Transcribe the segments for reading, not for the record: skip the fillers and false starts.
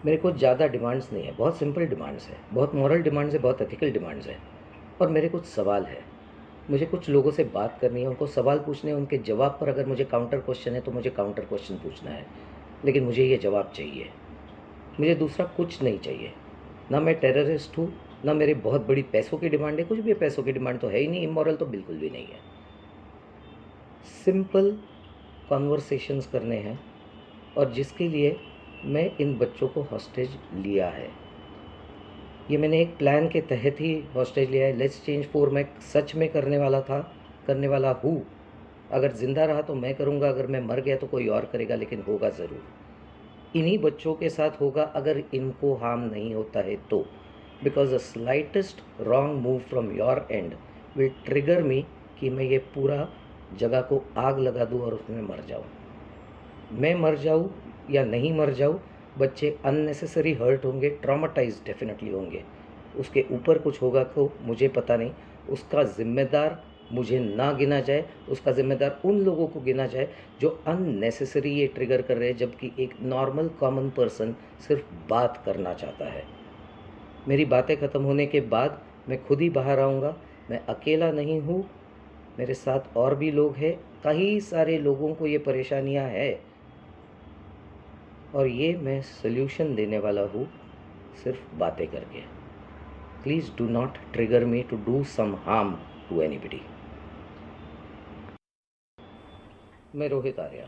मेरे को ज़्यादा डिमांड्स नहीं है, बहुत सिंपल डिमांड्स है, बहुत मॉरल डिमांड्स है, बहुत एथिकल डिमांड्स है। और मेरे कुछ सवाल है, मुझे कुछ लोगों से बात करनी है, उनको सवाल पूछने हैं, उनके जवाब पर अगर मुझे काउंटर क्वेश्चन है तो मुझे काउंटर क्वेश्चन पूछना है, लेकिन मुझे ये जवाब चाहिए। मुझे दूसरा कुछ नहीं चाहिए। ना मैं टेररिस्ट हूँ, ना मेरी बहुत बड़ी पैसों की डिमांड है, कुछ भी पैसों की डिमांड तो है ही नहीं, इमोरल तो बिल्कुल भी नहीं है। सिंपल कॉन्वर्सेशंस करने हैं, और जिसके लिए मैं इन बच्चों को हॉस्टेज लिया है। ये मैंने एक प्लान के तहत ही हॉस्टेज लिया है। लेट्स चेंज 4 मैं सच में करने वाला था, करने वाला हूँ। अगर ज़िंदा रहा तो मैं करूँगा, अगर मैं मर गया तो कोई और करेगा, लेकिन होगा ज़रूर। इन्हीं बच्चों के साथ होगा अगर इनको हार्म नहीं होता है तो। Because the slightest wrong move from your end will trigger me कि मैं ये पूरा जगह को आग लगा दूँ और उसमें मर जाऊँ। मैं मर जाऊँ या नहीं मर जाऊँ, बच्चे अननेसेसरी हर्ट होंगे, ट्रॉमाटाइज डेफिनेटली होंगे। उसके ऊपर कुछ होगा तो मुझे पता नहीं, उसका ज़िम्मेदार मुझे ना गिना जाए, उसका ज़िम्मेदार उन लोगों को गिना जाए जो अननेसेसरी ये ट्रिगर कर रहे हैं, जबकि एक नॉर्मल कॉमन पर्सन सिर्फ बात करना चाहता है। मेरी बातें ख़त्म होने के बाद मैं खुद ही बाहर आऊँगा। मैं अकेला नहीं हूँ, मेरे साथ और भी लोग हैं। कई सारे लोगों को ये परेशानियाँ हैं, और ये मैं सल्यूशन देने वाला हूँ सिर्फ बातें करके। Please do not trigger me to do some harm to anybody. मैं रोहित आर्या।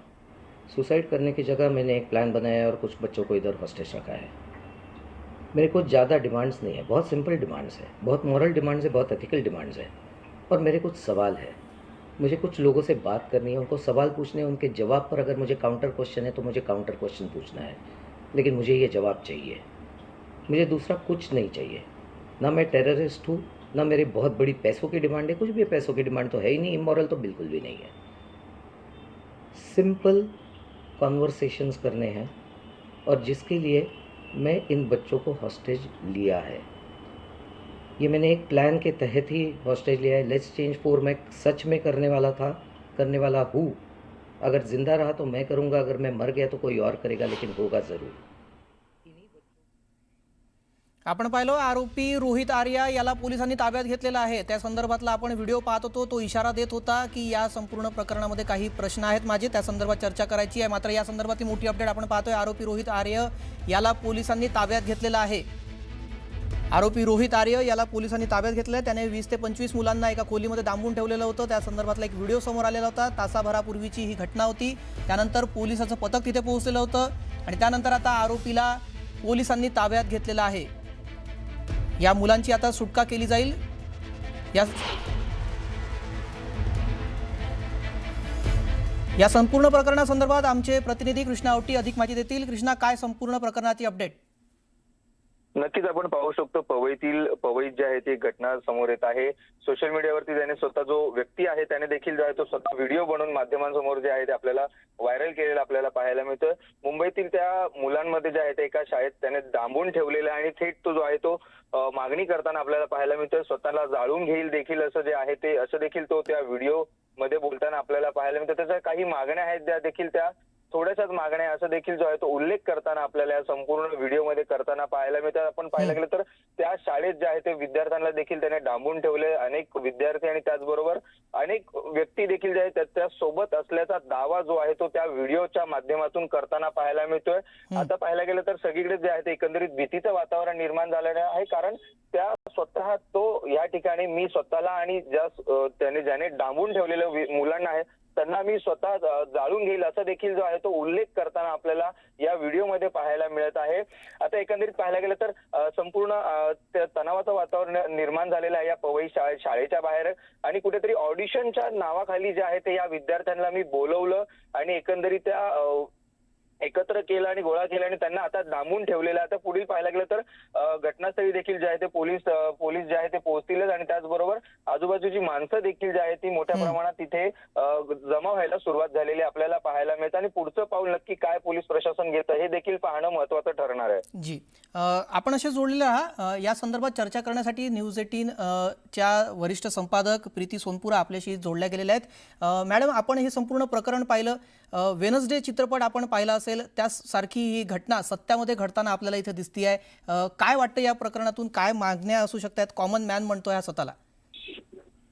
सुसाइड करने की जगह मैंने एक प्लान बनाया है और कुछ बच्चों को इधर हॉस्टेज रखा है। मेरे को ज़्यादा डिमांड्स नहीं है, बहुत सिंपल डिमांड्स है, बहुत मॉरल डिमांड्स है, बहुत एथिकल डिमांड्स है। और मेरे कुछ सवाल है, मुझे कुछ लोगों से बात करनी है, उनको सवाल पूछने हैं, उनके जवाब पर अगर मुझे काउंटर क्वेश्चन है तो मुझे काउंटर क्वेश्चन पूछना है, लेकिन मुझे ये जवाब चाहिए। मुझे दूसरा कुछ नहीं चाहिए। ना मैं टेररिस्ट हूँ, ना मेरी बहुत बड़ी पैसों की डिमांड है, कुछ भी पैसों की डिमांड तो है ही नहीं, इमोरल तो बिल्कुल भी नहीं है। सिंपल कॉन्वर्सेशंस करने हैं, और जिसके लिए मैं इन बच्चों को हॉस्टेज लिया है। ये मैंने एक प्लान के तहत ही हॉस्टेज लिया है। लेट्स चेंज 4 मैं सच में करने वाला था, करने वाला हूँ। अगर ज़िंदा रहा तो मैं करूँगा, अगर मैं मर गया तो कोई और करेगा, लेकिन होगा ज़रूर। आपण पाहिलं आरोपी रोहित आर्या याला पोलिसांनी ताब्यात घेतलेला आहे। त्या संदर्भातला आपण व्हिडिओ पाहत होतो, तो इशारा देत होता की या संपूर्ण प्रकरणामध्ये काही प्रश्न आहेत माझे, त्या संदर्भात चर्चा करायची आहे। मात्र या संदर्भातली मोठी अपडेट आपण पाहतोय, आरोपी रोहित आर्य याला पोलिसांनी ताब्यात घेतलेला आहे। आरोपी रोहित आर्य याला पोलिसांनी ताब्यात घेतलंय। त्याने 20 ते 25 मुलांना एका खोलीमध्ये डांबून ठेवलेलं होतं। त्या संदर्भातला एक व्हिडिओ समोर आलेला होता। तासाभरापूर्वीची ही घटना होती। त्यानंतर पोलिसाचं पथक तिथे पोहोचलेलं होतं आणि त्यानंतर आता आरोपीला पोलिसांनी ताब्यात घेतलेला आहे। या मुलांची आता सुटका केली जाईल। या संपूर्ण प्रकरणासंदर्भात आमचे प्रतिनिधी कृष्णा औटी अधिक माहिती देतील। कृष्णा, काय संपूर्ण प्रकरणाची अपडेट? नक्कीच आपण पाहू शकतो पवईत जे आहे ती घटना समोर येत आहे। सोशल मीडियावरती त्याने स्वतः जो व्यक्ती आहे त्याने देखील जो आहे तो स्वतः व्हिडिओ बनवून माध्यमांसमोर जे आहे ते आपल्याला व्हायरल केलेला आपल्याला पाहायला मिळतं। मुंबईतील त्या मुलांमध्ये जे आहे ते एका शाळेत त्याने डांबून ठेवलेला आणि थेट तो जो आहे तो मागणी करताना आपल्याला पाहायला मिळतं। स्वतःला जाळून घेईल देखील असं जे आहे ते असं देखील तो त्या व्हिडिओ मध्ये बोलताना आपल्याला पाहायला मिळतं। त्याच्या काही मागण्या आहेत त्या देखील त्या थोड्याशाच मागण्या असं देखील जो आहे तो उल्लेख करताना आपल्याला या संपूर्ण व्हिडिओमध्ये करताना पाहायला मिळतात। आपण पाहायला गेलं तर त्या शाळेत जे आहे ते विद्यार्थ्यांना देखील त्याने डांबून ठेवले। अनेक विद्यार्थी आणि त्याचबरोबर अनेक व्यक्ती देखील जे आहेत त्या सोबत असल्याचा दावा जो आहे तो त्या व्हिडिओच्या माध्यमातून करताना पाहायला मिळतोय। आता पाहायला गेलं तर सगळीकडे जे आहे ते एकंदरीत भीतीचं वातावरण निर्माण झालेलं आहे, कारण त्या स्वतः तो या ठिकाणी मी स्वतःला आणि ज्याने डांबून ठेवलेल्या मुलांना आहे त्यांना मी स्वतः जाळून घेईल असं देखील जो आहे तो उल्लेख करताना आपल्याला या व्हिडिओमध्ये पाहायला मिळत आहे। आता एकंदरीत पाहायला गेलं तर संपूर्ण तणावाचं वातावरण निर्माण झालेलं आहे या पवई शाळेच्या बाहेर, आणि कुठेतरी ऑडिशनच्या नावाखाली जे आहे ते या विद्यार्थ्यांना मी बोलवलं आणि एकंदरीत त्या एकत्र केलं आणि गोळा केला आणि त्यांना आता डांबून ठेवलेलं आहे। आता पुढील पाहायला गेलं तर घटनास्थळी देखील जे आहे ते पोलीस जे आहे ते पोहोचतीलच, आणि त्याचबरोबर आजूबाजूची माणसं देखील जी आहे ती मोठ्या प्रमाणात तिथे जमा व्हायला सुरुवात झालेली आपल्याला पाहायला मिळतं, आणि पुढचं पाऊल नक्की काय पोलीस प्रशासन घेतं हे देखील पाहणं महत्त्वाचं ठरणार आहे। जी, आपण असे जोडलेले आहात या संदर्भात चर्चा करण्यासाठी न्यूज 18 च्या वरिष्ठ संपादक प्रीती सोनपुरा आपल्याशी जोडल्या गेलेल्या आहेत। मॅडम, आपण हे संपूर्ण प्रकरण पाहिलं, वेनसडे चित्रपट आपण पाहिला असेल, त्यासारखी ही घटना सत्यामध्ये घडताना आपल्याला इथे दिसती आहे. काय वाटतं या प्रकरणातून, काय मागण्या असू शकतात? कॉमन मॅन म्हणतोय हा स्वतःला.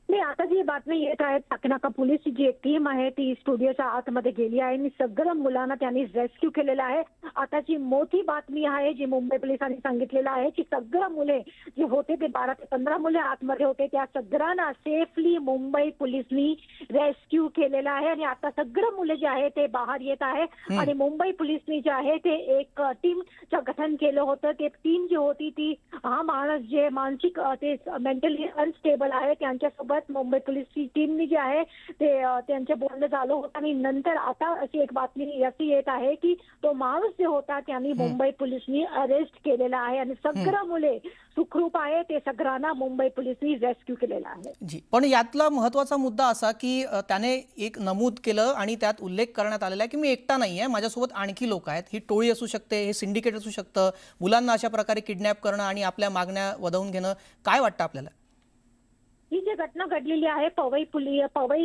नाही, आता जी बातमी येत आहे, नाका पोलीसची जी एक टीम आहे ती स्टुडिओच्या आतमध्ये गेली आहे आणि सगळ्या मुलांना त्यांनी रेस्क्यू केलेलं आहे. आताची मोठी बातमी आहे जी मुंबई पोलिसांनी सांगितलेलं आहे की सगळ्या मुले जे होते ते 12 ते 15 मुले आतमध्ये होते, त्या सगळ्यांना सेफली मुंबई पोलिसांनी रेस्क्यू केलेलं आहे आणि आता सगळे मुले जे आहे ते बाहेर येत आहे. आणि मुंबई पोलिसांनी जे आहे ते एक टीमचं गठन केलं होतं. ते टीम जी होती ती हा माणूस जे मानसिक ते मेंटली अनस्टेबल आहे त्यांच्यासोबत मुंबई पोलीसची टीमनी जे आहे ते त्यांचे बोलणं झालं होतं आणि नंतर आता अशी एक बातमी अशी येत आहे की तो माणूस जे होता त्यांनी मुंबई पोलिसांनी अरेस्ट केलेला आहे आणि सगळं मुले सुखरूप आहे. ते सगळ्यांना मुंबई पोलिसांनी रेस्क्यू केलेलं आहे. जी, पण यातला महत्वाचा मुद्दा असा की त्याने एक नमूद केलं आणि त्यात उल्लेख करण्यात आलेला आहे की मी एकटा नाही आहे, माझ्यासोबत आणखी लोक आहेत. ही टोळी असू शकते, हे सिंडिकेट असू शकतं, मुलांना अशा प्रकारे किडनॅप करणं आणि आपल्या मागण्या वधवून घेणं. काय वाटतं आपल्याला? ही जी घटना घडलेली आहे पवई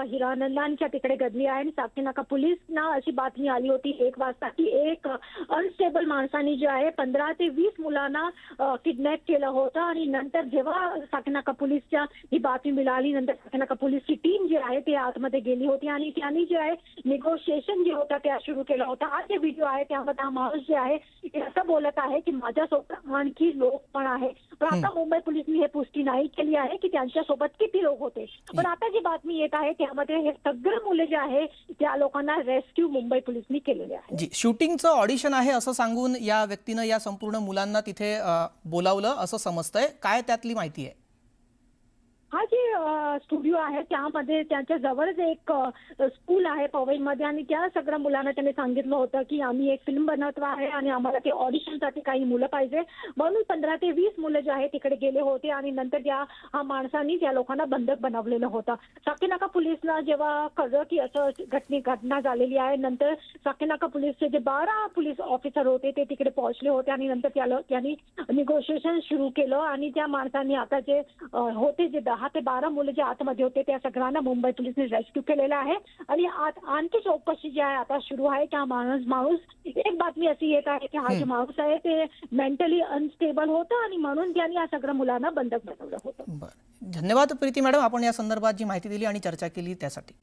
हिरानंदांच्या तिकडे घडली आहे आणि साकीनाका पोलिसना अशी बातमी आली होती 1 वाजता की एक अनस्टेबल माणसाने जे आहे 15 ते 20 मुलांना किडनॅप केलं होतं. आणि नंतर जेव्हा साकीनाका पोलिसच्या ही बातमी मिळाली, नंतर साकीनाका पोलिसची टीम जी आहे ती आतमध्ये गेली होती आणि त्यांनी जे आहे निगोशिएशन जे होतं ते सुरू केलं होतं. हा जे व्हिडिओ आहे त्यामध्ये हा माणूस जे आहे ते असं बोलत आहे की माझ्यासोबत आणखी लोक पण आहे. पण आता मुंबई पोलिसांनी हे पुष्टी नाही केली आहे की त्यांच्यासोबत किती लोक होते. पण आता जी बातमी येत आहे त्यामध्ये हे सगळे मुले जे आहे त्या लोकांना रेस्क्यू मुंबई पोलिसांनी केलेले आहे. जी, शूटिंगचं ऑडिशन आहे असं सांगून या व्यक्तीनं या संपूर्ण मुलांना तिथे बोलावलं असं समजतंय. काय त्यातली माहिती आहे? हा जे स्टुडिओ आहे त्यामध्ये त्यांच्या जवळच एक स्कूल आहे पवईमध्ये आणि त्या सगळ्या मुलांना त्यांनी सांगितलं होतं की आम्ही एक फिल्म बनवतो आहे आणि आम्हाला ते ऑडिशनसाठी काही मुलं पाहिजे. म्हणून 15 ते 20 मुलं जे आहे तिकडे गेले होते आणि नंतर हा माणसांनी त्या लोकांना बंधक बनवलेलं होतं. साकीनाका पोलिसला जेव्हा कळलं की असं घटना झालेली आहे, नंतर साकीनाका पोलिसचे जे 12 पोलीस ऑफिसर होते ते तिकडे पोहोचले होते आणि नंतर त्यांनी निगोशिएशन सुरू केलं आणि त्या माणसांनी आता जे होते जे 10 ते 12 मुलं जे आतमध्ये होते त्या सगळ्यांना मुंबई पोलिसांनी रेस्क्यू केलेला आहे. आणि आणखी चौकशी जी आहे आता सुरू आहे. त्या माणूस एक बातमी अशी येत आहे की हा जो माणूस आहे ते मेंटली अनस्टेबल होतं आणि म्हणून त्यांनी या सगळ्या मुलांना बंधक बनवलं होतं. बरं, धन्यवाद प्रीती मॅडम, आपण या संदर्भात जी माहिती दिली आणि चर्चा केली त्यासाठी.